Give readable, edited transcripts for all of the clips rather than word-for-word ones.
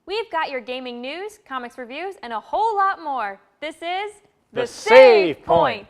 We've got your gaming news, comics reviews, and a whole lot more. This is The Save Point.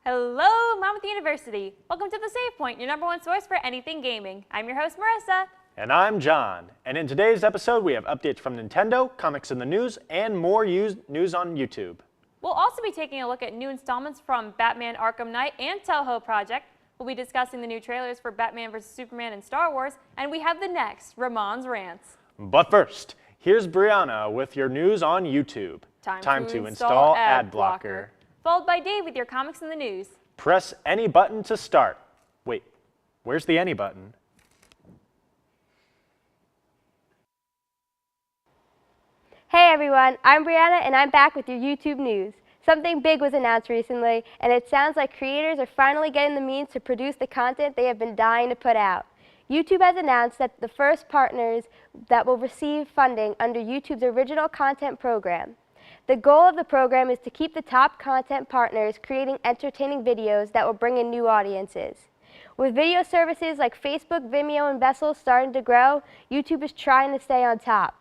Hello, Monmouth University. Welcome to The Save Point, your #1 source for anything gaming. I'm your host, Marissa. And I'm John. And in today's episode, we have updates from Nintendo, comics in the news, and more news on YouTube. We'll also be taking a look at new installments from Batman Arkham Knight and Toho Project. We'll be discussing the new trailers for Batman vs. Superman and Star Wars, and we have the next Ramon's Rants. But first, here's Brianna with your news on YouTube. Time to install ad blocker. Followed by Dave with your comics in the news. Press any button to start. Wait, where's the any button? Hey everyone, I'm Brianna and I'm back with your YouTube news. Something big was announced recently, and it sounds like creators are finally getting the means to produce the content they have been dying to put out. YouTube has announced that the first partners that will receive funding under YouTube's original content program. The goal of the program is to keep the top content partners creating entertaining videos that will bring in new audiences. With video services like Facebook, Vimeo, and Vessel starting to grow, YouTube is trying to stay on top.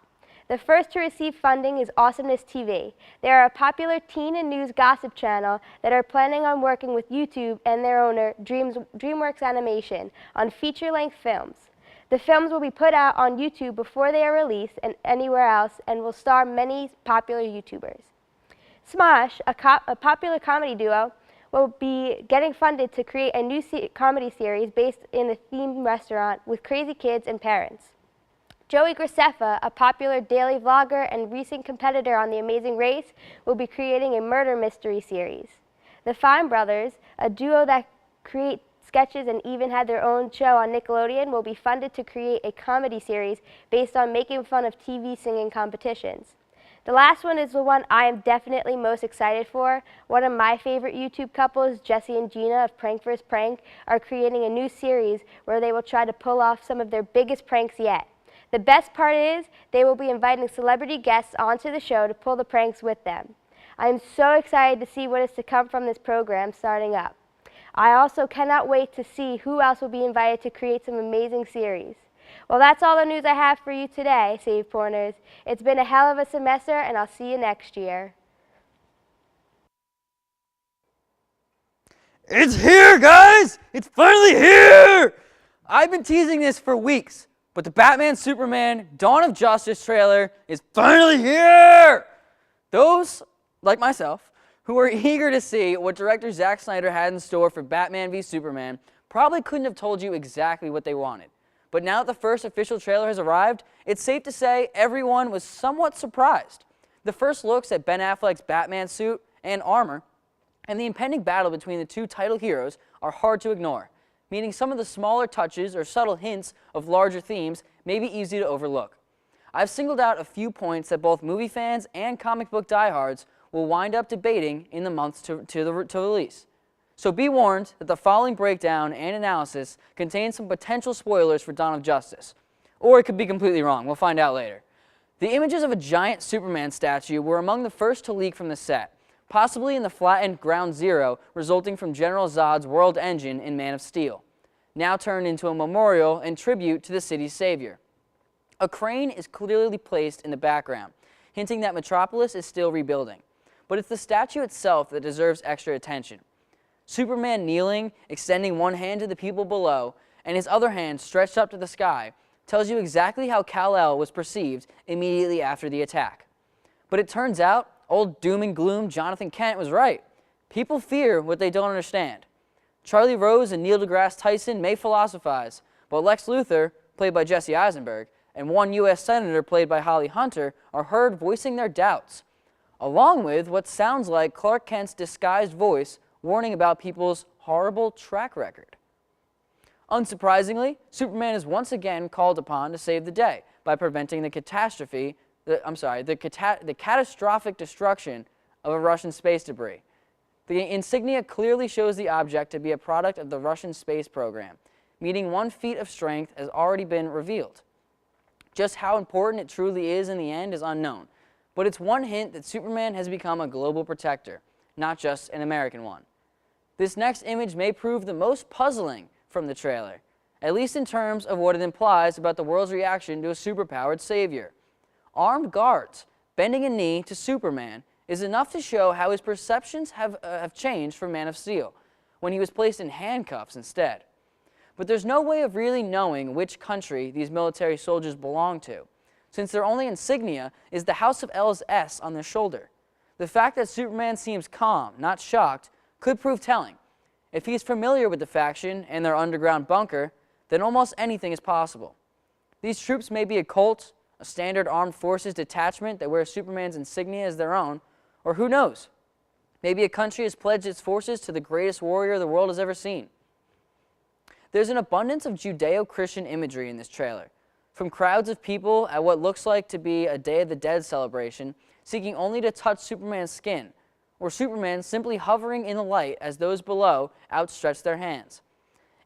The first to receive funding is Awesomeness TV. They are a popular teen and news gossip channel that are planning on working with YouTube and their owner, DreamWorks Animation, on feature-length films. The films will be put out on YouTube before they are released and anywhere else, and will star many popular YouTubers. Smosh, a popular comedy duo, will be getting funded to create a new comedy series based in a themed restaurant with crazy kids and parents. Joey Graceffa, a popular daily vlogger and recent competitor on The Amazing Race, will be creating a murder mystery series. The Fine Brothers, a duo that create sketches and even had their own show on Nickelodeon, will be funded to create a comedy series based on making fun of TV singing competitions. The last one is the one I am definitely most excited for. One of my favorite YouTube couples, Jesse and Gina of Prank vs. Prank, are creating a new series where they will try to pull off some of their biggest pranks yet. The best part is they will be inviting celebrity guests onto the show to pull the pranks with them. I am so excited to see what is to come from this program starting up. I also cannot wait to see who else will be invited to create some amazing series. Well, that's all the news I have for you today, Save Pointers. It's been a hell of a semester, and I'll see you next year. It's here, guys! It's finally here! I've been teasing this for weeks, but the Batman Superman Dawn of Justice trailer is finally here! Those, like myself, who are eager to see what director Zack Snyder had in store for Batman v Superman probably couldn't have told you exactly what they wanted. But now that the first official trailer has arrived, it's safe to say everyone was somewhat surprised. The first looks at Ben Affleck's Batman suit and armor, and the impending battle between the two title heroes are hard to ignore, meaning some of the smaller touches or subtle hints of larger themes may be easy to overlook. I've singled out a few points that both movie fans and comic book diehards will wind up debating in the months to release. So be warned that the following breakdown and analysis contains some potential spoilers for Dawn of Justice. Or it could be completely wrong, we'll find out later. The images of a giant Superman statue were among the first to leak from the set, possibly in the flattened Ground Zero resulting from General Zod's world engine in Man of Steel, now turned into a memorial and tribute to the city's savior. A crane is clearly placed in the background, hinting that Metropolis is still rebuilding. But it's the statue itself that deserves extra attention. Superman kneeling, extending one hand to the people below, and his other hand stretched up to the sky, tells you exactly how Kal-El was perceived immediately after the attack. But it turns out, old doom and gloom Jonathan Kent was right. People fear what they don't understand. Charlie Rose and Neil deGrasse Tyson may philosophize, but Lex Luthor, played by Jesse Eisenberg, and one U.S. Senator played by Holly Hunter are heard voicing their doubts, along with what sounds like Clark Kent's disguised voice warning about people's horrible track record. Unsurprisingly, Superman is once again called upon to save the day by preventing the catastrophic destruction of a Russian space debris. The insignia clearly shows the object to be a product of the Russian space program, meaning one feat of strength has already been revealed. Just how important it truly is in the end is unknown, but it's one hint that Superman has become a global protector, not just an American one. This next image may prove the most puzzling from the trailer, at least in terms of what it implies about the world's reaction to a superpowered savior. Armed guards bending a knee to Superman is enough to show how his perceptions have changed from Man of Steel, when he was placed in handcuffs instead. But there's no way of really knowing which country these military soldiers belong to, since their only insignia is the House of L's S on their shoulder. The fact that Superman seems calm, not shocked, could prove telling. If he's familiar with the faction and their underground bunker, then almost anything is possible. These troops may be a cult, a standard armed forces detachment that wears Superman's insignia as their own, or who knows, maybe a country has pledged its forces to the greatest warrior the world has ever seen. There's an abundance of Judeo-Christian imagery in this trailer, from crowds of people at what looks like to be a Day of the Dead celebration, seeking only to touch Superman's skin, or Superman simply hovering in the light as those below outstretch their hands.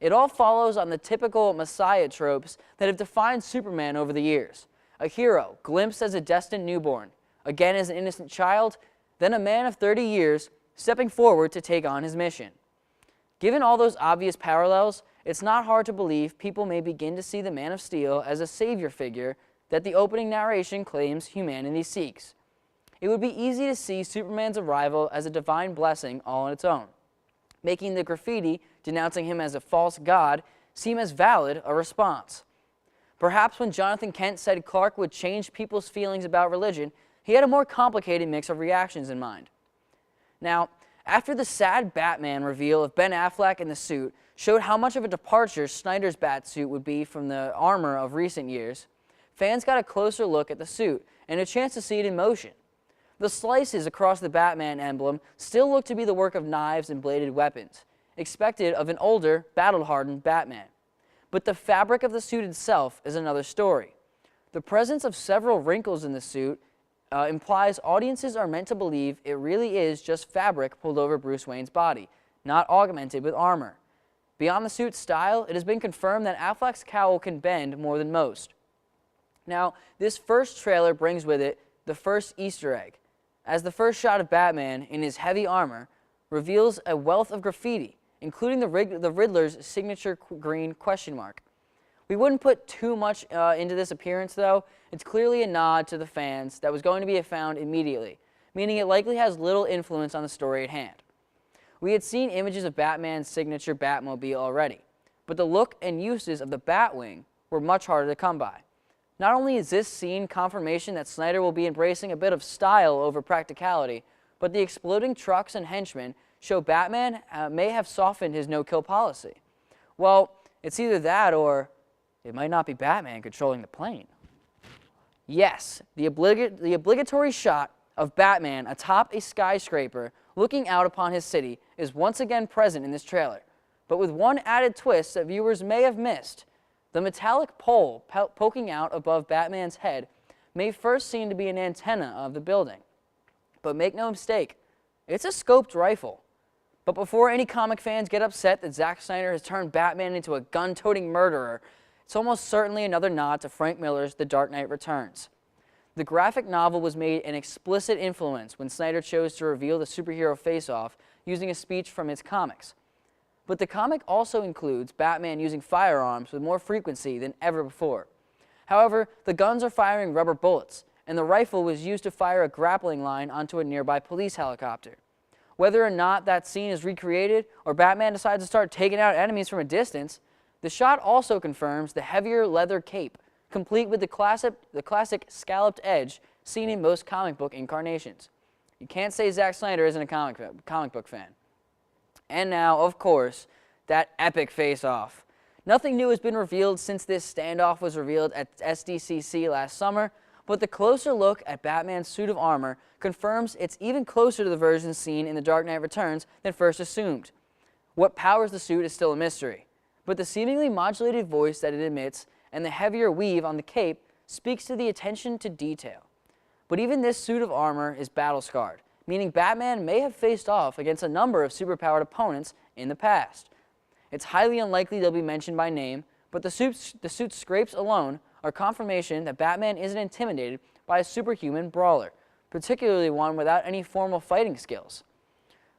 It all follows on the typical Messiah tropes that have defined Superman over the years. A hero glimpsed as a destined newborn, again as an innocent child, then a man of 30 years stepping forward to take on his mission. Given all those obvious parallels, it's not hard to believe people may begin to see the Man of Steel as a savior figure that the opening narration claims humanity seeks. It would be easy to see Superman's arrival as a divine blessing all on its own, making the graffiti denouncing him as a false god seem as valid a response. Perhaps when Jonathan Kent said Clark would change people's feelings about religion, he had a more complicated mix of reactions in mind. Now, after the sad Batman reveal of Ben Affleck in the suit showed how much of a departure Snyder's Batsuit would be from the armor of recent years, fans got a closer look at the suit and a chance to see it in motion. The slices across the Batman emblem still look to be the work of knives and bladed weapons, expected of an older, battle-hardened Batman. But the fabric of the suit itself is another story. The presence of several wrinkles in the suit implies audiences are meant to believe it really is just fabric pulled over Bruce Wayne's body, not augmented with armor. Beyond the suit's style, it has been confirmed that Affleck's cowl can bend more than most. Now, this first trailer brings with it the first Easter egg, as the first shot of Batman in his heavy armor reveals a wealth of graffiti, including the Riddler's signature green question mark. We wouldn't put too much into this appearance, though. It's clearly a nod to the fans that was going to be found immediately, meaning it likely has little influence on the story at hand. We had seen images of Batman's signature Batmobile already, but the look and uses of the Batwing were much harder to come by. Not only is this scene confirmation that Snyder will be embracing a bit of style over practicality, but the exploding trucks and henchmen show Batman may have softened his no-kill policy. Well, it's either that or it might not be Batman controlling the plane. Yes, the obligatory shot of Batman atop a skyscraper looking out upon his city is once again present in this trailer, but with one added twist that viewers may have missed. The metallic pole poking out above Batman's head may first seem to be an antenna of the building. But make no mistake, it's a scoped rifle. But before any comic fans get upset that Zack Snyder has turned Batman into a gun-toting murderer, it's almost certainly another nod to Frank Miller's The Dark Knight Returns. The graphic novel was made an explicit influence when Snyder chose to reveal the superhero face-off using a speech from its comics. But the comic also includes Batman using firearms with more frequency than ever before. However, the guns are firing rubber bullets, and the rifle was used to fire a grappling line onto a nearby police helicopter. Whether or not that scene is recreated or Batman decides to start taking out enemies from a distance, the shot also confirms the heavier leather cape, complete with the classic scalloped edge seen in most comic book incarnations. You can't say Zack Snyder isn't a comic book fan. And now, of course, that epic face-off. Nothing new has been revealed since this standoff was revealed at SDCC last summer, but the closer look at Batman's suit of armor confirms it's even closer to the version seen in The Dark Knight Returns than first assumed. What powers the suit is still a mystery, but the seemingly modulated voice that it emits and the heavier weave on the cape speaks to the attention to detail. But even this suit of armor is battle-scarred, meaning Batman may have faced off against a number of superpowered opponents in the past. It's highly unlikely they'll be mentioned by name, but the suit's scrapes alone are confirmation that Batman isn't intimidated by a superhuman brawler, particularly one without any formal fighting skills.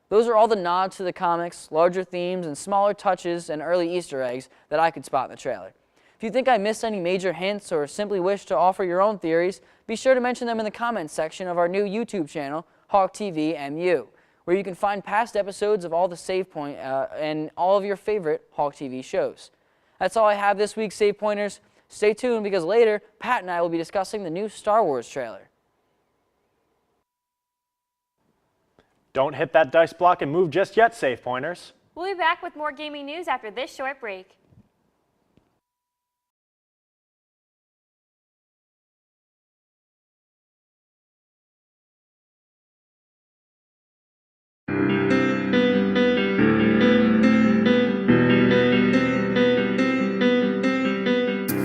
Those are all the nods to the comics, larger themes, and smaller touches and early Easter eggs that I could spot in the trailer. If you think I missed any major hints or simply wish to offer your own theories, be sure to mention them in the comments section of our new YouTube channel, Hawk TV MU, where you can find past episodes of all the Save Point and all of your favorite Hawk TV shows. That's all I have this week, Save Pointers. Stay tuned because later, Pat and I will be discussing the new Star Wars trailer. Don't hit that dice block and move just yet, Save Pointers. We'll be back with more gaming news after this short break.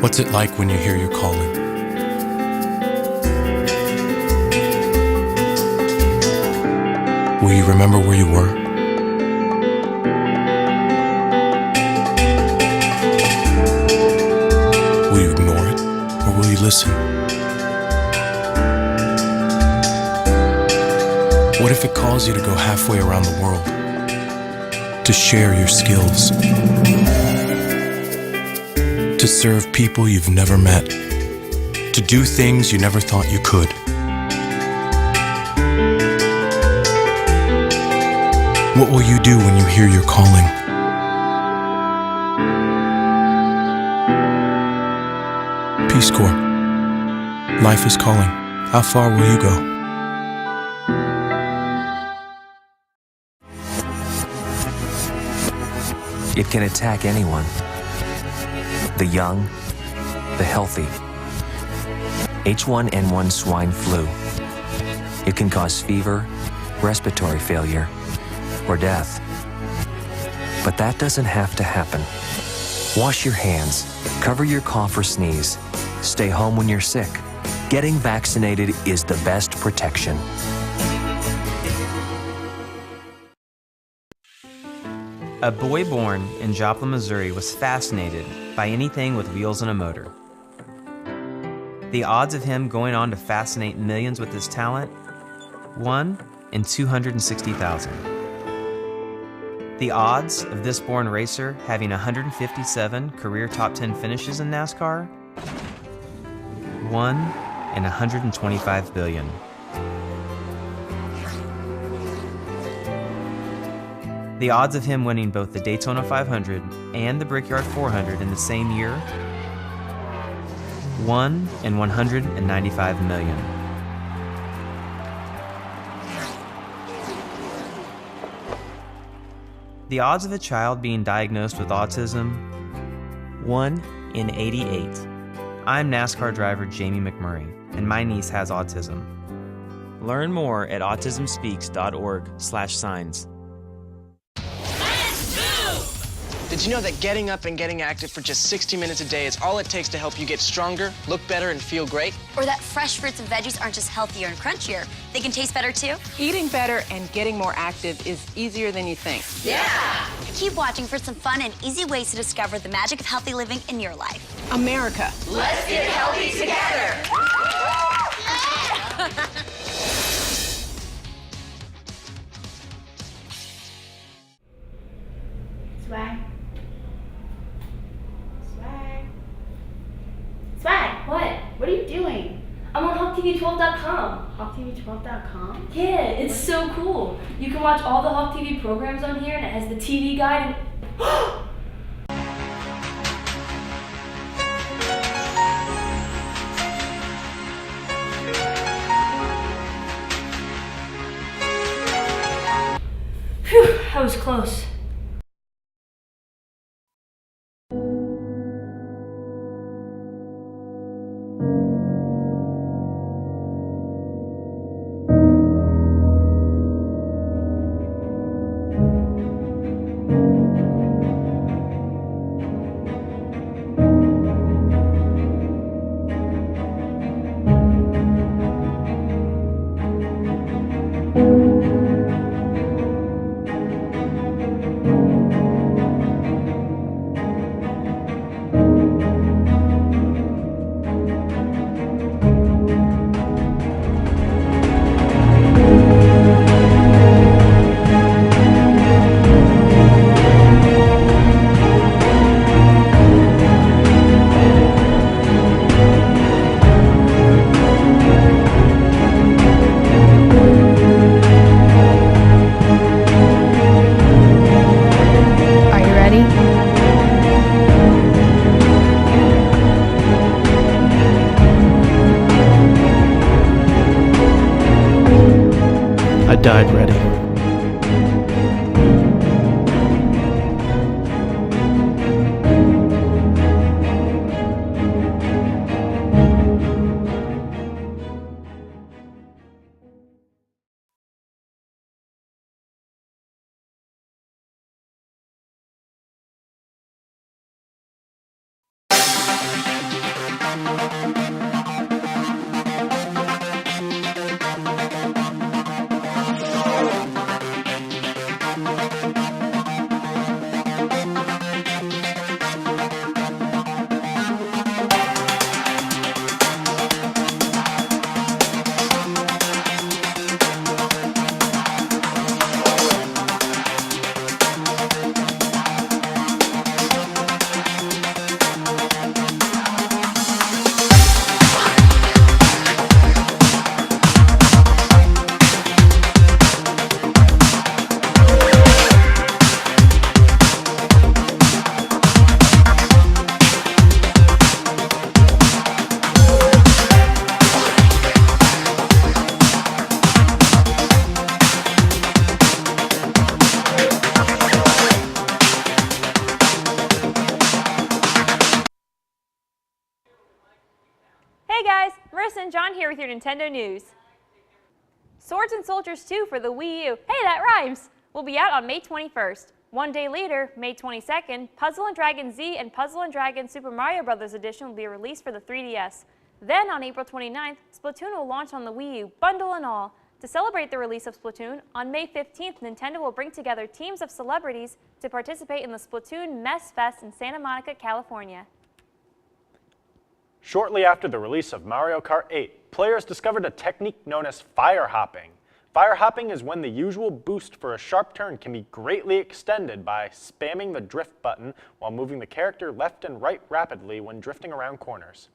What's it like when you hear your calling? Will you remember where you were? Will you ignore it, or will you listen? What if it calls you to go halfway around the world? To share your skills? To serve people you've never met, to do things you never thought you could. What will you do when you hear your calling? Peace Corps. Life is calling. How far will you go? It can attack anyone. The young, the healthy. H1N1 swine flu. It can cause fever, respiratory failure, or death. But that doesn't have to happen. Wash your hands, cover your cough or sneeze, stay home when you're sick. Getting vaccinated is the best protection. A boy born in Joplin, Missouri was fascinated by anything with wheels and a motor. The odds of him going on to fascinate millions with his talent? 1 in 260,000. The odds of this born racer having 157 career top 10 finishes in NASCAR? 1 in 125 billion. The odds of him winning both the Daytona 500 and the Brickyard 400 in the same year? 1 in 195 million. The odds of a child being diagnosed with autism? 1 in 88. I'm NASCAR driver Jamie McMurray, and my niece has autism. Learn more at autismspeaks.org/signs. Did you know that getting up and getting active for just 60 minutes a day is all it takes to help you get stronger, look better, and feel great? Or that fresh fruits and veggies aren't just healthier and crunchier, they can taste better too? Eating better and getting more active is easier than you think. Yeah! Keep watching for some fun and easy ways to discover the magic of healthy living in your life. America. Let's get healthy together! Swag. Swag, what? What are you doing? I'm on HawkTV12.com. HawkTV12.com? Yeah, it's so cool. You can watch all the Hawk TV programs on here, and it has the TV guide and... Phew, that was close. and John here with your Nintendo news. Swords and Soldiers 2 for the Wii U, hey that rhymes, will be out on May 21st. One day later, May 22nd, Puzzle & Dragon Z and Puzzle & Dragon Super Mario Bros. Edition will be released for the 3DS. Then on April 29th, Splatoon will launch on the Wii U, bundle and all. To celebrate the release of Splatoon, on May 15th, Nintendo will bring together teams of celebrities to participate in the Splatoon Mess Fest in Santa Monica, California. Shortly after the release of Mario Kart 8, players discovered a technique known as fire hopping. Fire hopping is when the usual boost for a sharp turn can be greatly extended by spamming the drift button while moving the character left and right rapidly when drifting around corners.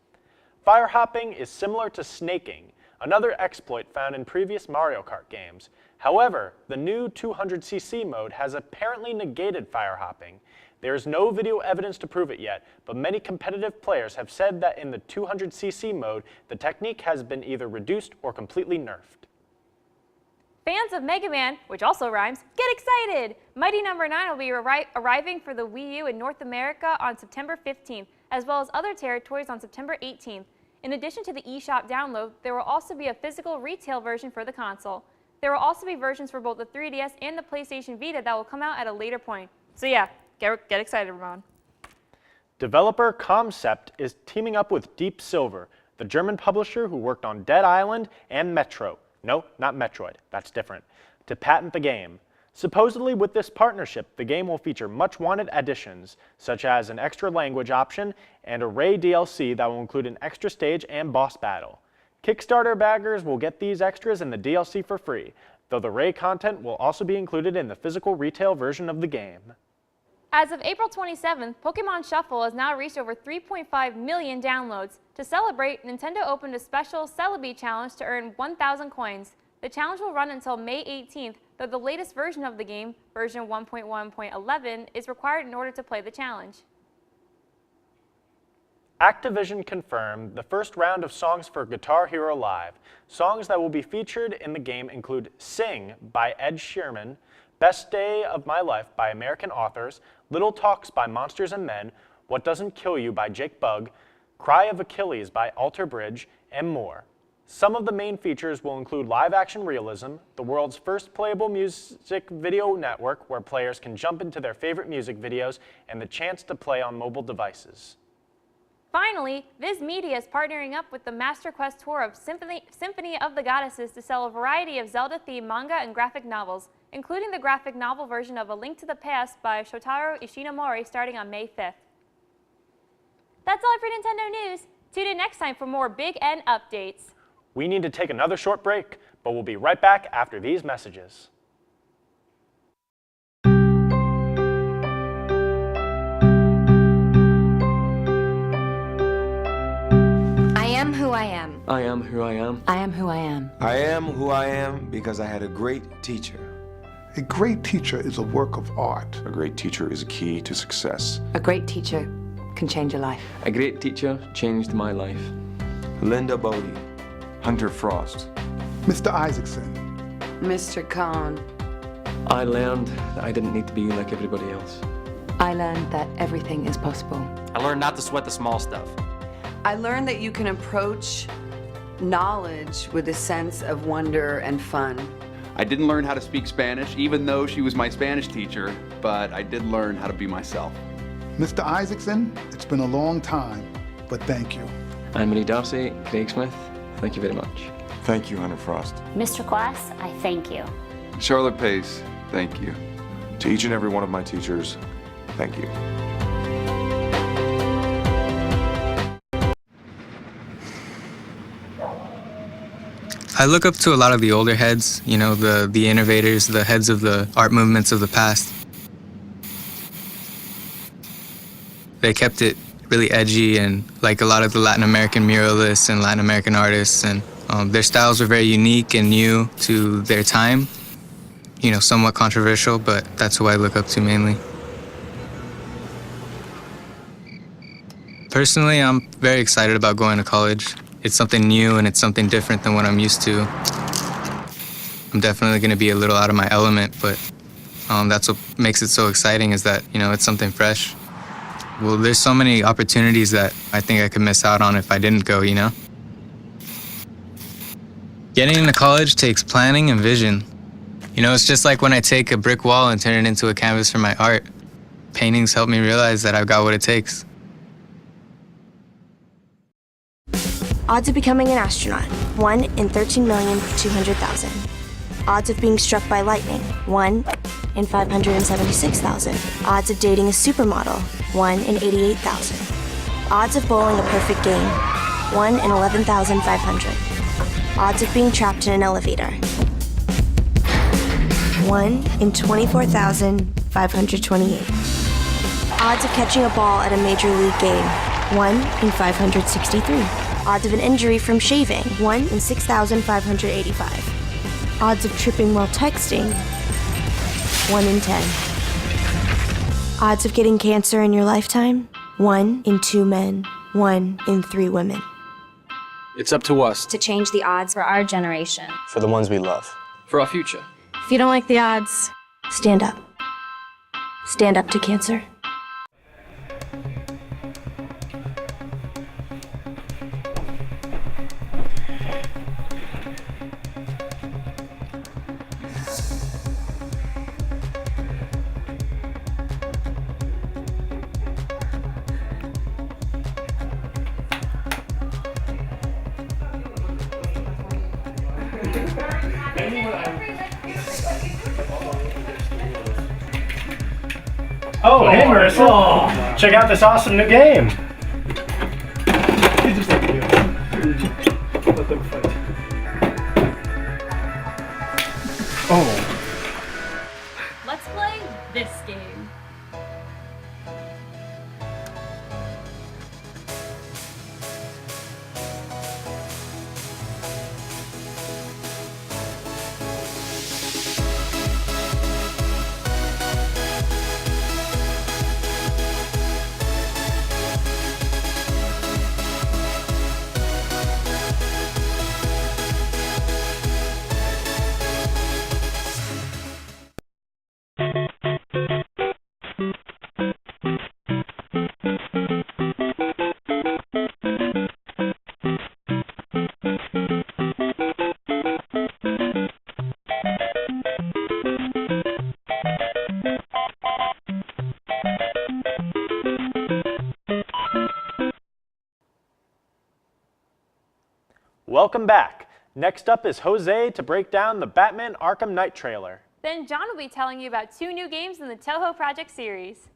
Fire hopping is similar to snaking, another exploit found in previous Mario Kart games. However, the new 200cc mode has apparently negated fire hopping. There is no video evidence to prove it yet, but many competitive players have said that in the 200cc mode, the technique has been either reduced or completely nerfed. Fans of Mega Man, which also rhymes, get excited! Mighty No. 9 will be arriving for the Wii U in North America on September 15th, as well as other territories on September 18th. In addition to the eShop download, there will also be a physical retail version for the console. There will also be versions for both the 3DS and the PlayStation Vita that will come out at a later point. So yeah, get excited, Ramon. Developer Concept is teaming up with Deep Silver, the German publisher who worked on Dead Island and Metro. No, not Metroid, that's different, to patent the game. Supposedly with this partnership, the game will feature much wanted additions, such as an extra language option and array DLC that will include an extra stage and boss battle. Kickstarter baggers will get these extras and the DLC for free, though the Ray content will also be included in the physical retail version of the game. As of April 27th, Pokemon Shuffle has now reached over 3.5 million downloads. To celebrate, Nintendo opened a special Celebi challenge to earn 1,000 coins. The challenge will run until May 18th, though the latest version of the game, version 1.1.11, is required in order to play the challenge. Activision confirmed the first round of songs for Guitar Hero Live. Songs that will be featured in the game include Sing by Ed Sheeran, Best Day of My Life by American Authors, Little Talks by Monsters and Men, What Doesn't Kill You by Jake Bugg, Cry of Achilles by Alter Bridge, and more. Some of the main features will include live-action realism, the world's first playable music video network where players can jump into their favorite music videos, and the chance to play on mobile devices. Finally, Viz Media is partnering up with the Master Quest Tour of Symphony of the Goddesses to sell a variety of Zelda-themed manga and graphic novels, including the graphic novel version of A Link to the Past by Shotaro Ishinomori starting on May 5th. That's all for Nintendo News. Tune in next time for more Big N updates. We need to take another short break, but we'll be right back after these messages. I am who I am. I am who I am. I am who I am. I am who I am because I had a great teacher. A great teacher is a work of art. A great teacher is a key to success. A great teacher can change a life. A great teacher changed my life. Linda Bodie. Hunter Frost. Mr. Isaacson. Mr. Cohn. I learned that I didn't need to be like everybody else. I learned that everything is possible. I learned not to sweat the small stuff. I learned that you can approach knowledge with a sense of wonder and fun. I didn't learn how to speak Spanish, even though she was my Spanish teacher, but I did learn how to be myself. Mr. Isaacson, it's been a long time, but thank you. Emily Darcy, Craig Smith, thank you very much. Thank you, Hunter Frost. Mr. Glass, I thank you. Charlotte Pace, thank you. To each and every one of my teachers, thank you. I look up to a lot of the older heads, you know, the innovators, the heads of the art movements of the past. They kept it really edgy, and like a lot of the Latin American muralists and Latin American artists, and their styles were very unique and new to their time. You know, somewhat controversial, but that's who I look up to mainly. Personally, I'm very excited about going to college. It's something new and it's something different than what I'm used to. I'm definitely going to be a little out of my element, but that's what makes it so exciting, is that, you know, it's something fresh. Well, there's so many opportunities that I think I could miss out on if I didn't go, you know? Getting into college takes planning and vision. You know, it's just like when I take a brick wall and turn it into a canvas for my art. Paintings help me realize that I've got what it takes. Odds of becoming an astronaut, 1 in 13,200,000. Odds of being struck by lightning, 1 in 576,000. Odds of dating a supermodel, 1 in 88,000. Odds of bowling a perfect game, 1 in 11,500. Odds of being trapped in an elevator, 1 in 24,528. Odds of catching a ball at a major league game, 1 in 563. Odds of an injury from shaving, 1 in 6,585. Odds of tripping while texting, 1 in 10. Odds of getting cancer in your lifetime, 1 in 2 men, 1 in 3 women. It's up to us. To change the odds for our generation. For the ones we love. For our future. If you don't like the odds, stand up. Stand up to cancer. Oh, hey Marissa! Check out this awesome new game! Oh. Let's play this game. Welcome back. Next up is Jose to break down the Batman Arkham Knight trailer. Then John will be telling you about 2 new games in the Toho Project series.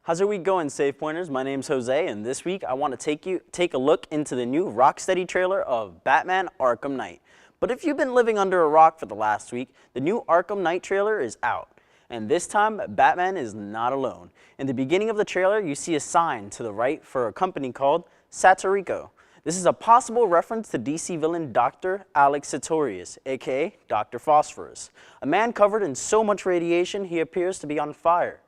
How's your week going, Safe Pointers? My name's Jose, and this week I want to take a look into the new Rocksteady trailer of Batman Arkham Knight. But if you've been living under a rock for the last week, the new Arkham Knight trailer is out. And this time, Batman is not alone. In the beginning of the trailer, you see a sign to the right for a company called Satirico. This is a possible reference to DC villain Dr. Alex Sartorius, aka Dr. Phosphorus, a man covered in so much radiation he appears to be on fire.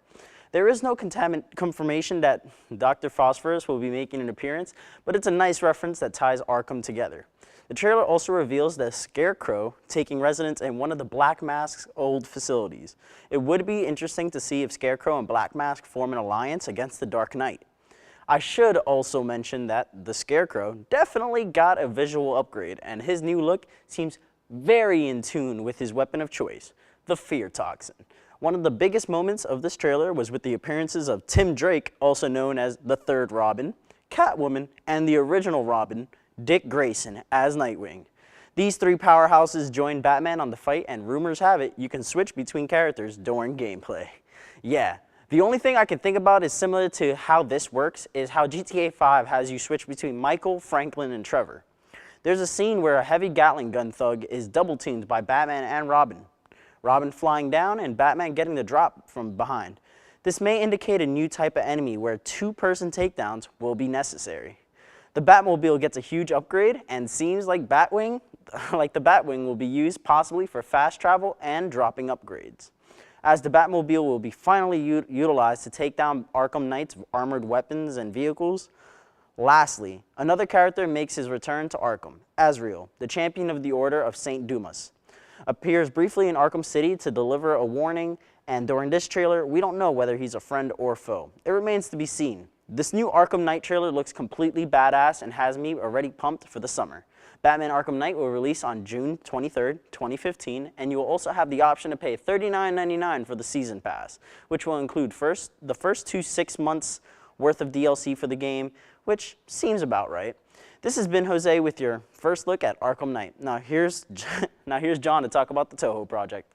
There is no confirmation that Dr. Phosphorus will be making an appearance, but it's a nice reference that ties Arkham together. The trailer also reveals the Scarecrow taking residence in one of the Black Mask's old facilities. It would be interesting to see if Scarecrow and Black Mask form an alliance against the Dark Knight. I should also mention that the Scarecrow definitely got a visual upgrade, and his new look seems very in tune with his weapon of choice, the Fear Toxin. One of the biggest moments of this trailer was with the appearances of Tim Drake, also known as the Third Robin, Catwoman, and the original Robin, Dick Grayson, as Nightwing. These 3 powerhouses join Batman on the fight, and rumors have it you can switch between characters during gameplay. Yeah, the only thing I can think about is similar to how this works is how GTA 5 has you switch between Michael, Franklin, and Trevor. There's a scene where a heavy Gatling gun thug is double-teamed by Batman and Robin. Robin flying down and Batman getting the drop from behind. This may indicate a new type of enemy where 2-person takedowns will be necessary. The Batmobile gets a huge upgrade and seems like the Batwing will be used possibly for fast travel and dropping upgrades. As the Batmobile will be finally utilized to take down Arkham Knight's armored weapons and vehicles. Lastly, another character makes his return to Arkham. Azrael, the champion of the Order of St. Dumas, appears briefly in Arkham City to deliver a warning, and during this trailer, we don't know whether he's a friend or foe. It remains to be seen. This new Arkham Knight trailer looks completely badass and has me already pumped for the summer. Batman Arkham Knight will release on June 23rd, 2015, and you will also have the option to pay $39.99 for the Season Pass, which will include the first 6 months worth of DLC for the game, which seems about right. This has been Jose with your first look at Arkham Knight. Now here's John to talk about the Toho project.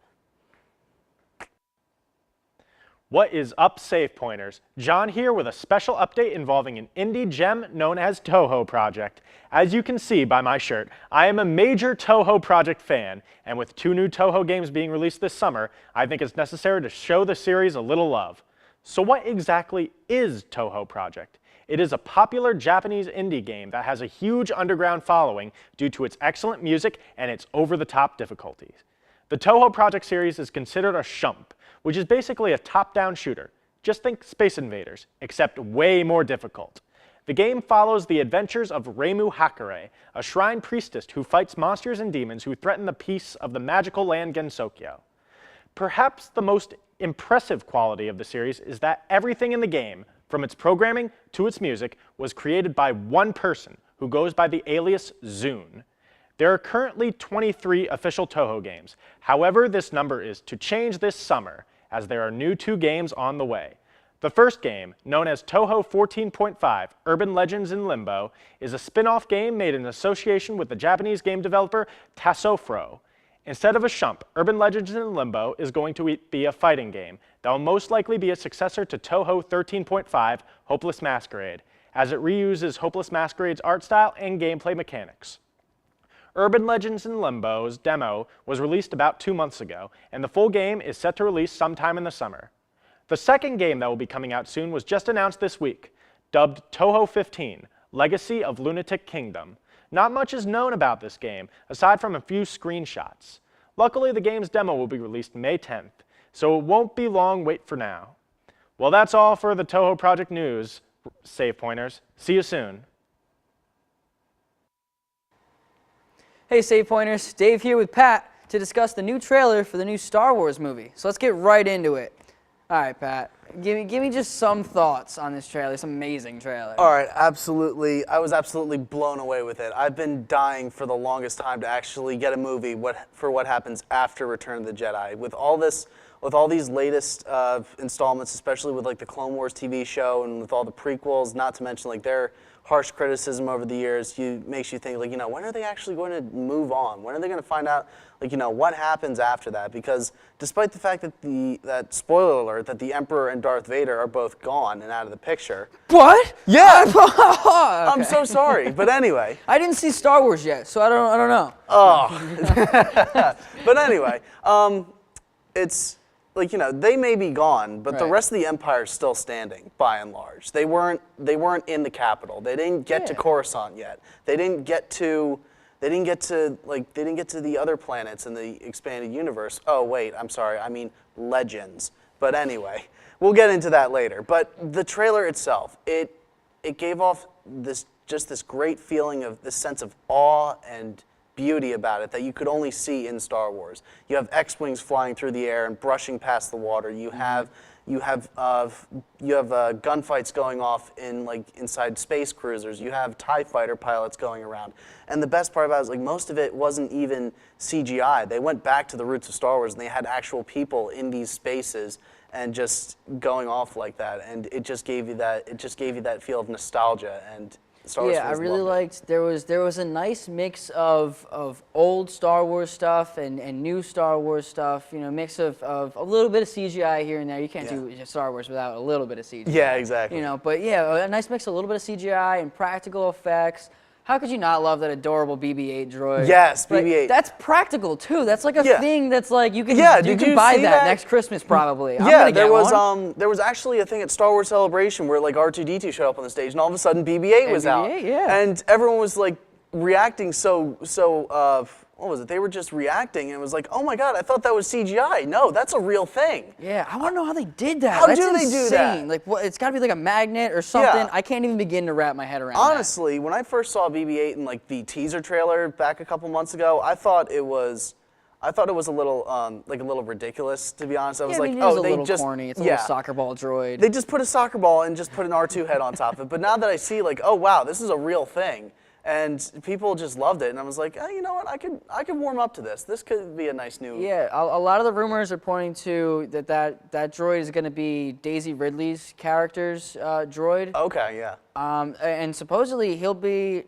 What is up, Save Pointers? John here with a special update involving an indie gem known as Toho Project. As you can see by my shirt, I am a major Toho Project fan, and with 2 new Toho games being released this summer, I think it's necessary to show the series a little love. So what exactly is Toho Project? It is a popular Japanese indie game that has a huge underground following due to its excellent music and its over-the-top difficulties. The Toho Project series is considered a shump, which is basically a top-down shooter. Just think Space Invaders, except way more difficult. The game follows the adventures of Reimu Hakare, a shrine priestess who fights monsters and demons who threaten the peace of the magical land Gensokyo. Perhaps the most impressive quality of the series is that everything in the game, from its programming to its music, was created by one person who goes by the alias Zune. There are currently 23 official Toho games. However, this number is to change this summer, as there are new 2 games on the way. The first game, known as Toho 14.5 Urban Legends in Limbo, is a spin-off game made in association with the Japanese game developer Tassofro. Instead of a shump, Urban Legends in Limbo is going to be a fighting game that will most likely be a successor to Toho 13.5 Hopeless Masquerade, as it reuses Hopeless Masquerade's art style and gameplay mechanics. Urban Legends in Limbo's demo was released about 2 months ago, and the full game is set to release sometime in the summer. The second game that will be coming out soon was just announced this week, dubbed Toho 15, Legacy of Lunatic Kingdom. Not much is known about this game, aside from a few screenshots. Luckily, the game's demo will be released May 10th, so it won't be long wait for now. Well, that's all for the Toho Project news, Save Pointers. See you soon. Hey Save Pointers, Dave here with Pat to discuss the new trailer for the new Star Wars movie. So let's get right into it. All right, Pat, give me just some thoughts on this trailer, this amazing trailer. All right, absolutely. I was absolutely blown away with it. I've been dying for the longest time to actually get a movie for what happens after Return of the Jedi. With all these latest installments, especially with like the Clone Wars TV show and with all the prequels, not to mention like their harsh criticism over the years, makes you think like, when are they actually going to move on? When are they going to find out like, what happens after that? Because despite the fact that that spoiler alert, that the Emperor and Darth Vader are both gone and out of the picture. What? Yeah. Okay. I'm so sorry, but anyway. I didn't see Star Wars yet, so I don't know. Oh. But anyway, it's like, they may be gone, but the rest of the Empire is still standing by and large. They weren't in the capital. They didn't get to Coruscant yet. They didn't get to the other planets in the expanded universe. Oh wait, I'm sorry. I mean Legends. But anyway, we'll get into that later. But the trailer itself, it gave off this great feeling of this sense of awe and beauty about it that you could only see in Star Wars. You have X-wings flying through the air and brushing past the water. You have gunfights going off inside space cruisers. You have TIE fighter pilots going around. And the best part about it is like most of it wasn't even CGI. They went back to the roots of Star Wars and they had actual people in these spaces and just going off like that. And it just gave you that feel of nostalgia and Star Wars. Yeah, I really liked there was a nice mix of old Star Wars stuff and new Star Wars stuff. Mix of a little bit of CGI here and there. You can't do Star Wars without a little bit of CGI. Yeah, exactly. But yeah, a nice mix of a little bit of CGI and practical effects. How could you not love that adorable BB-8 droid? Yes, BB-8. That's practical too. That's like a thing that's like you can buy that next Christmas probably. There was actually a thing at Star Wars Celebration where like R2-D2 showed up on the stage and all of a sudden BB-8 was out. And everyone was like reacting so what was it? They were just reacting and it was like, oh my God, I thought that was CGI. No, that's a real thing. Yeah, I want to know how they did that. How that's do insane. they do that? Like, it's got to be like a magnet or something. Yeah. I can't even begin to wrap my head around Honestly, when I first saw BB-8 in like the teaser trailer back a couple months ago, I thought it was I thought it was a little like a little ridiculous, to be honest. I was Yeah, I like, mean, it oh, is a they little just corny. It's a little soccer ball droid. They just put a soccer ball and just put an R2 head on top of it. But now that I see, like, oh wow, this is a real thing, and people just loved it, and I was like, you know what, I could warm up to this. This could be a nice new. Yeah, a lot of the rumors are pointing to that droid is going to be Daisy Ridley's character's droid. Okay, yeah. And supposedly it will be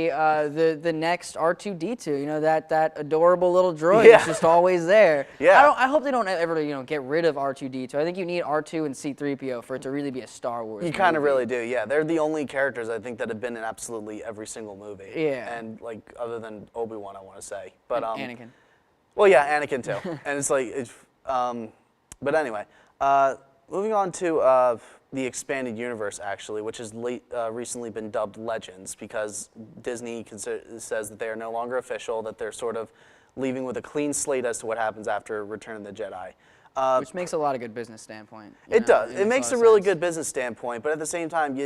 the next R2D2. You know, that adorable little droid Yeah. that's just always there. Yeah. I hope they don't ever get rid of R2D2. I think you need R2 and C3PO for it to really be a Star Wars. You kind of really do, yeah. They're the only characters I think that have been in absolutely every single movie. Yeah. And like other than Obi-Wan, I want to say, but And Anakin. Well, yeah, Anakin too. And it's like, but anyway, moving on to the expanded universe, actually, which has recently been dubbed Legends because Disney says that they are no longer official, that they're sort of leaving with a clean slate as to what happens after Return of the Jedi. Which makes a lot of good business standpoint. It does. It makes a really good business standpoint, but at the same time,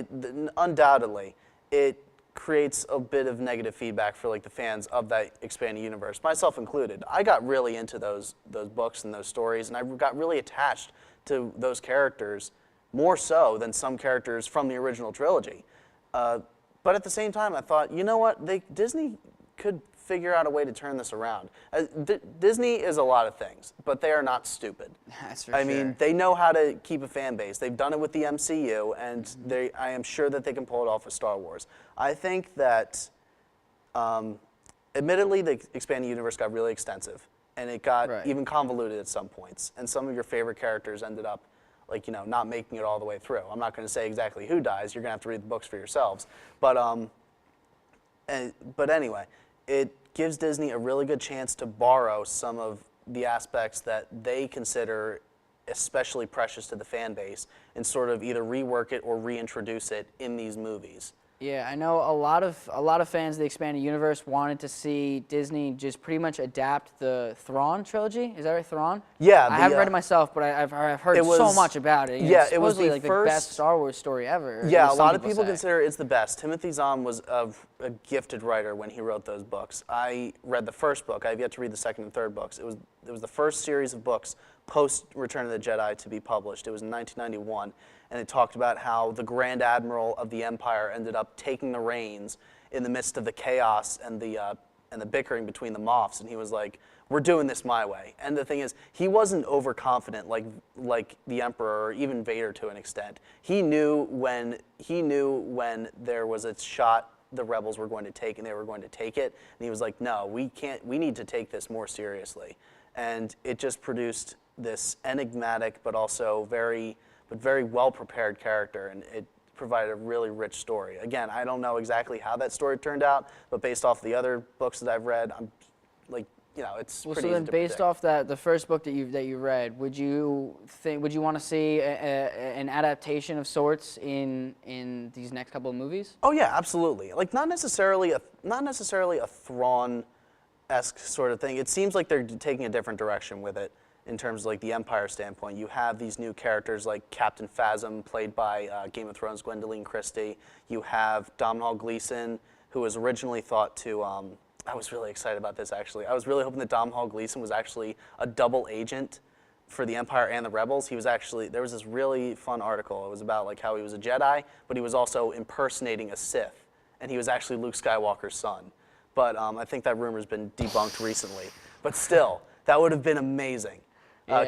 undoubtedly, it creates a bit of negative feedback for like the fans of that expanded universe, myself included. I got really into those books and those stories, and I got really attached to those characters, more so than some characters from the original trilogy. But at the same time, I thought, you know what, Disney could figure out a way to turn this around. Disney is a lot of things, but they are not stupid. That's for I sure. mean, they know how to keep a fan base. They've done it with the MCU, and I am sure that they can pull it off with Star Wars. I think that, admittedly, the expanded universe got really extensive, and it got even convoluted at some points, and some of your favorite characters ended up like, you know, not making it all the way through. I'm not going to say exactly who dies. You're going to have to read the books for yourselves. But anyway, it gives Disney a really good chance to borrow some of the aspects that they consider especially precious to the fan base and sort of either rework it or reintroduce it in these movies. Yeah, I know a lot of fans of the expanded universe wanted to see Disney just pretty much adapt the Thrawn trilogy. Is that right, Thrawn? Yeah, I haven't read it myself, but I've heard so much about it. Yeah, it's it was supposedly the best Star Wars story ever. Yeah, a lot of people consider it's the best. Timothy Zahn was a gifted writer when he wrote those books. I read the first book. I have yet to read the second and third books. It was the first series of books post Return of the Jedi to be published. It was in 1991. And it talked about how the Grand Admiral of the Empire ended up taking the reins in the midst of the chaos and the bickering between the Moffs, and he was like, "We're doing this my way." And the thing is, he wasn't overconfident like the Emperor or even Vader to an extent. He knew when there was a shot the rebels were going to take, and they were going to take it. And he was like, "No, we can't. We need to take this more seriously." And it just produced this enigmatic but also very well-prepared character, and it provided a really rich story. Again, I don't know exactly how that story turned out, but based off the other books that I've read, I'm like, you know, it's pretty easy to So then, based predict. off the first book that you read, would you want to see an adaptation of sorts in these next couple of movies? Oh yeah, absolutely. Like not necessarily a Thrawn-esque sort of thing. It seems like they're taking a different direction with it. In terms of like the Empire standpoint, you have these new characters like Captain Phasm, played by Game of Thrones Gwendoline Christie. You have Domhnall Gleeson, who was originally thought to. I was really excited about this actually. I was really hoping that Domhnall Gleeson was actually a double agent for the Empire and the Rebels. He was actually, there was this really fun article. It was about like how he was a Jedi, but he was also impersonating a Sith, and he was actually Luke Skywalker's son. But I think that rumor's been debunked recently. But still, that would have been amazing.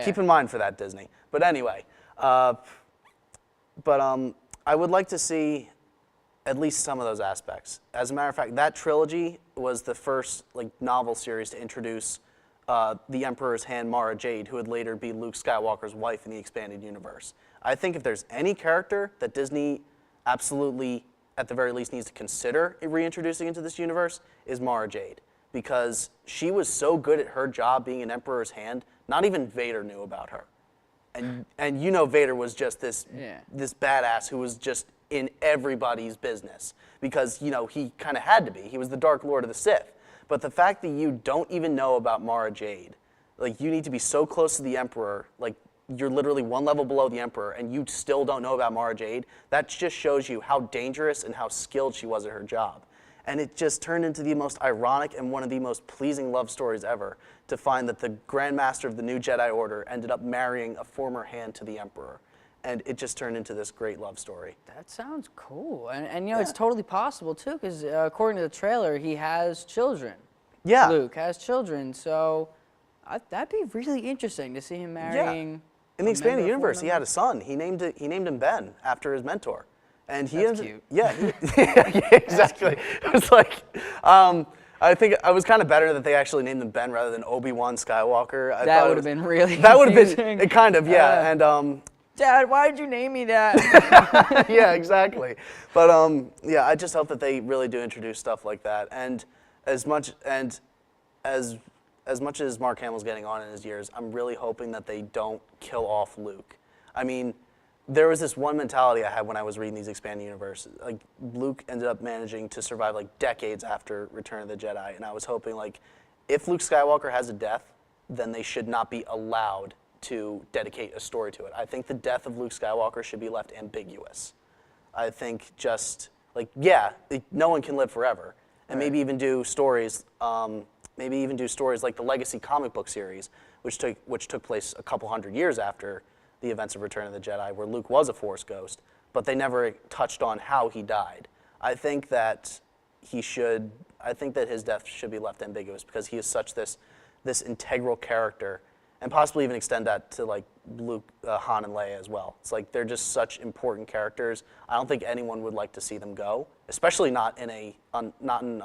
Keep in mind for that, Disney. But anyway, I would like to see at least some of those aspects. As a matter of fact, that trilogy was the first like novel series to introduce the Emperor's Hand Mara Jade, who would later be Luke Skywalker's wife in the expanded universe. I think if there's any character that Disney absolutely, at the very least, needs to consider reintroducing into this universe, is Mara Jade. Because she was so good at her job being an Emperor's Hand, not even Vader knew about her. And you know Vader was just this badass who was just in everybody's business. Because, you know, he kind of had to be. He was the Dark Lord of the Sith. But the fact that you don't even know about Mara Jade, like you need to be so close to the Emperor, like you're literally one level below the Emperor, and you still don't know about Mara Jade, that just shows you how dangerous and how skilled she was at her job. And it just turned into the most ironic and one of the most pleasing love stories ever, to find that the Grand Master of the New Jedi Order ended up marrying a former hand to the Emperor. And it just turned into this great love story. That sounds cool. And you know, it's totally possible, too, because according to the trailer, he has children. Yeah. Luke has children, so that'd be really interesting to see him marrying. In the expanded universe, he had a son. He named him Ben after his mentor. And he That's cute. Yeah, yeah, exactly. It was like, I think I was kind of better that they actually named him Ben rather than Obi-Wan Skywalker. That would have been really That would have confusing. been, kind of, yeah. And Dad, why did you name me that? yeah, exactly. But yeah, I just hope that they really do introduce stuff like that. And as much as Mark Hamill's getting on in his years, I'm really hoping that they don't kill off Luke. I mean, there was this one mentality I had when I was reading these expanded universes. Like, Luke ended up managing to survive like decades after Return of the Jedi, and I was hoping, like, if Luke Skywalker has a death, then they should not be allowed to dedicate a story to it. I think the death of Luke Skywalker should be left ambiguous. I think just, like, yeah, no one can live forever, and maybe even do stories. Maybe even do stories like the Legacy comic book series, which took place a couple hundred years after the events of Return of the Jedi, where Luke was a Force ghost, but they never touched on how he died. I think that his death should be left ambiguous because he is such this integral character, and possibly even extend that to like Luke, Han, and Leia as well. It's like they're just such important characters. I don't think anyone would like to see them go, especially not in an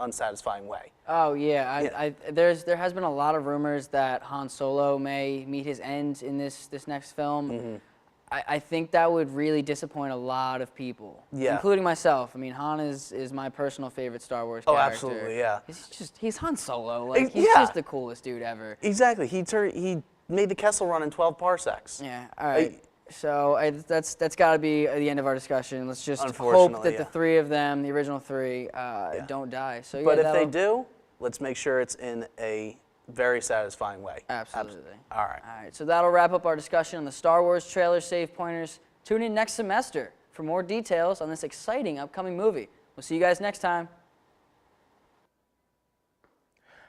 unsatisfying way. Oh yeah, there has been a lot of rumors that Han Solo may meet his end in this next film. Mm-hmm. I think that would really disappoint a lot of people, including myself. I mean, Han is my personal favorite Star Wars character. Oh, absolutely, yeah. He's Han Solo. Like, he's just the coolest dude ever. Exactly. He made the Kessel Run in 12 parsecs. Yeah. All right. So that's got to be the end of our discussion. Let's just hope that the three of them, the original three, don't die. So, but if they do, let's make sure it's in a very satisfying way. Absolutely. All right. All right. So that'll wrap up our discussion on the Star Wars trailer save pointers. Tune in next semester for more details on this exciting upcoming movie. We'll see you guys next time.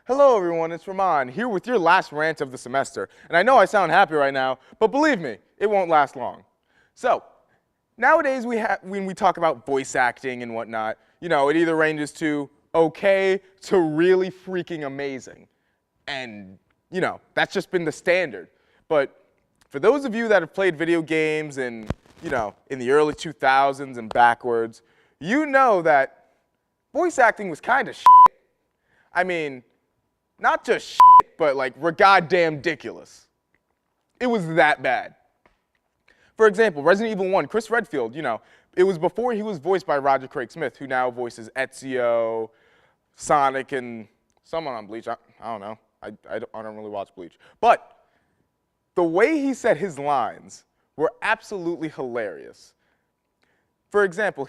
Hello everyone, it's Ramon, here with your last rant of the semester. And I know I sound happy right now, but believe me, it won't last long. So, nowadays when we talk about voice acting and whatnot, you know, it either ranges to okay to really freaking amazing. And, you know, that's just been the standard. But for those of you that have played video games and, you know, in the early 2000s and backwards, you know that voice acting was kind of shit. I mean, not just shit, but like goddamn ridiculous. It was that bad. For example, Resident Evil 1, Chris Redfield, you know, it was before he was voiced by Roger Craig Smith, who now voices Ezio, Sonic, and someone on Bleach. I don't know. I don't really watch Bleach. But the way he said his lines were absolutely hilarious. For example,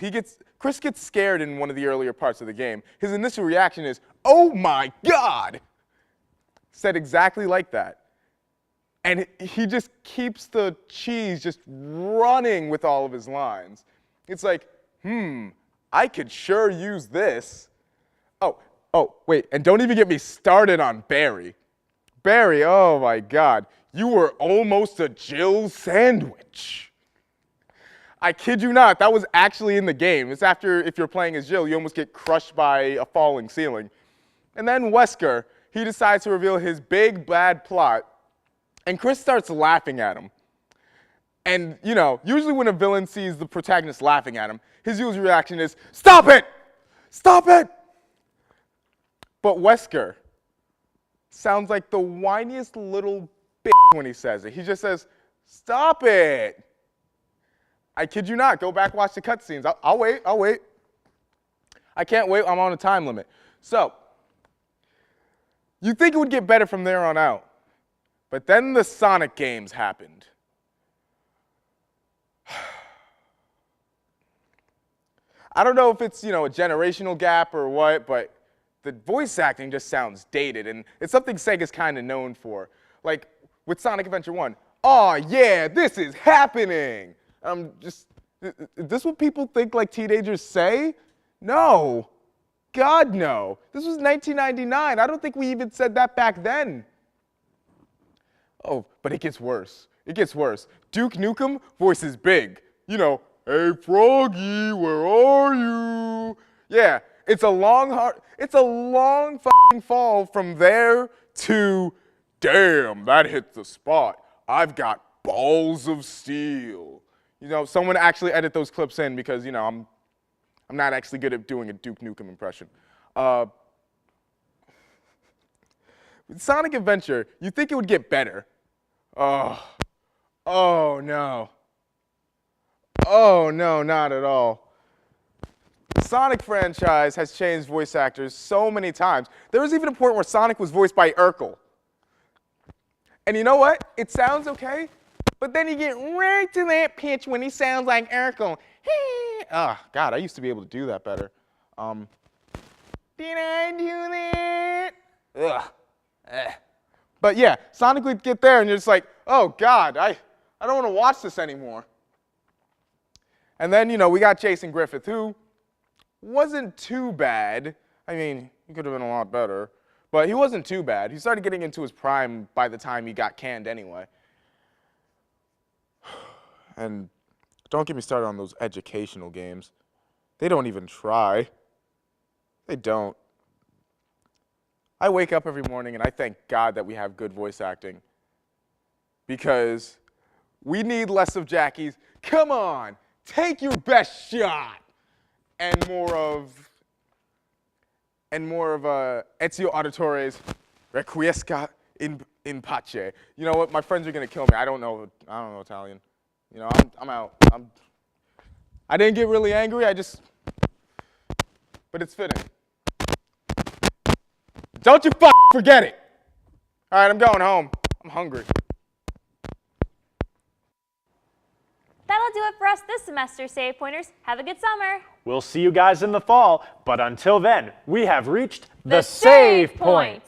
Chris gets scared in one of the earlier parts of the game. His initial reaction is, "Oh my God!" Said exactly like that. And he just keeps the cheese just running with all of his lines. It's like, I could sure use this. Oh, wait, and don't even get me started on Barry. Barry, oh my God, you were almost a Jill sandwich. I kid you not, that was actually in the game. It's after, if you're playing as Jill, you almost get crushed by a falling ceiling. And then Wesker, he decides to reveal his big bad plot, and Chris starts laughing at him. And, you know, usually when a villain sees the protagonist laughing at him, his usual reaction is, "Stop it! Stop it!" But Wesker sounds like the whiniest little bitch when he says it. He just says, "Stop it!" I kid you not. Go back, watch the cutscenes. I'll wait. I can't wait. I'm on a time limit. So, you'd think it would get better from there on out. But then the Sonic games happened. I don't know if it's, you know, a generational gap or what, but the voice acting just sounds dated, and it's something Sega's kind of known for. Like, with Sonic Adventure 1, "Oh yeah, this is happening!" Is this what people think like teenagers say? No. God, no. This was 1999. I don't think we even said that back then. Oh, but it gets worse. It gets worse. Duke Nukem voices big. You know, hey Froggy, where are you? Yeah, it's a long fucking fall from there to, damn, that hit the spot. I've got balls of steel. You know, someone actually edit those clips in because, you know, I'm not actually good at doing a Duke Nukem impression. Sonic Adventure, you think it would get better. Oh no. Oh no, not at all. Sonic franchise has changed voice actors so many times. There was even a point where Sonic was voiced by Urkel. And you know what? It sounds okay, but then you get right to that pitch when he sounds like Urkel. Oh, God, I used to be able to do that better. Did I do that? Ugh. But yeah, Sonic would get there and you're just like, oh God, I don't want to watch this anymore. And then, you know, we got Jason Griffith, who wasn't too bad. I mean, he could have been a lot better, but he wasn't too bad. He started getting into his prime by the time he got canned anyway. And don't get me started on those educational games. They don't even try. They don't. I wake up every morning and I thank God that we have good voice acting, because we need less of Jackie's, come on, take your best shot, and more of Ezio Auditore's Requiescat in pace. You know what? My friends are gonna kill me. I don't know Italian. You know, I'm out. I didn't get really angry. But it's fitting. Don't you forget it. All right, I'm going home. I'm hungry. That'll do it for us this semester, Save Pointers. Have a good summer. We'll see you guys in the fall, but until then, we have reached the Save Point.